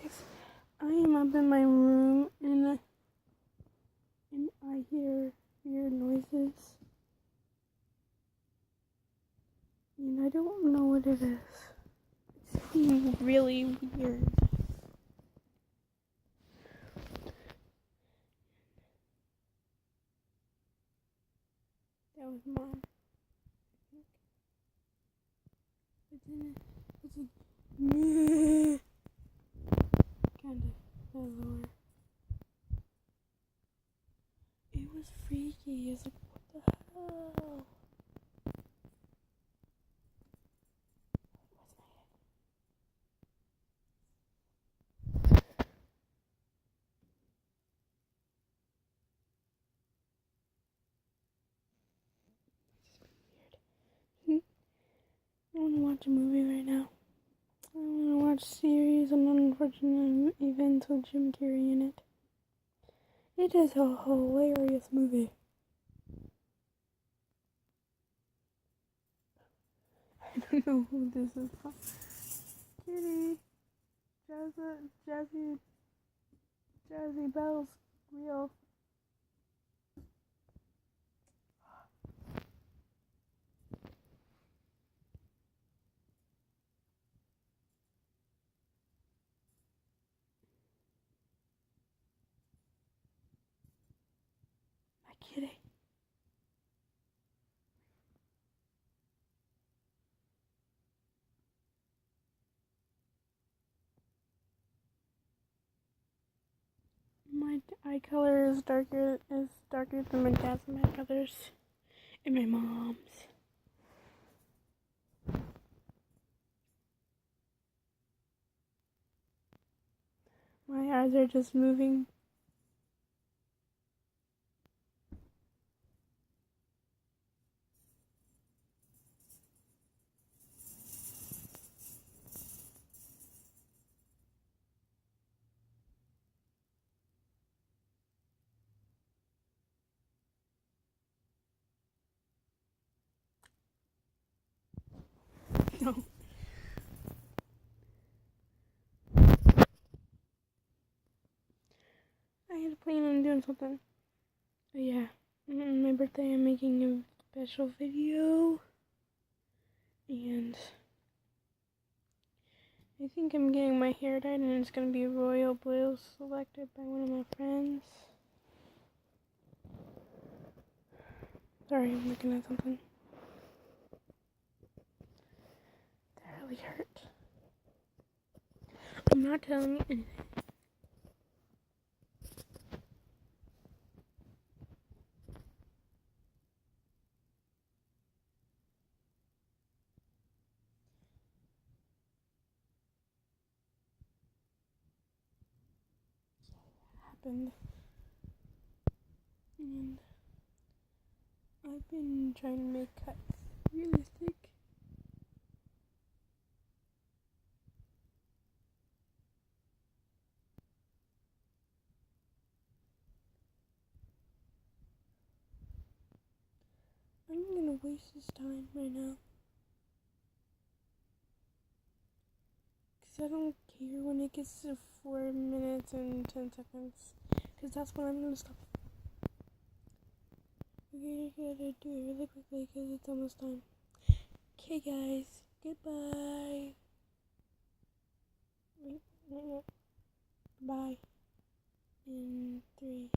Guys, I am up in my room and I hear weird noises. And I don't know what it is. It's really weird. That was Mom, I think. But then it's like kind of lower. It was freaky. It's like, what the hell? I want to watch a movie right now. I want to watch series on unfortunate events with Jim Carrey in it. It is a hilarious movie. I don't know who this is from. Kitty, Jazzy Bells, real. My kitty. My eye color is darker than my dad's and my brother's and my mom's. My eyes are just moving. No. I had planned on doing something. But yeah, on my birthday I'm making a special video. And I think I'm getting my hair dyed and it's gonna be royal blue selected by one of my friends. Sorry, I'm looking at something. That really hurt. I'm not telling you anything. Happened. And I've been trying to make cuts realistic. I'm gonna waste this time right now. Cause I don't care when it gets to 4 minutes and 10 seconds. Cause that's when I'm gonna stop. Okay, I gotta do it really quickly cause it's almost time. Okay guys, goodbye. Wait, no. Bye. In 3.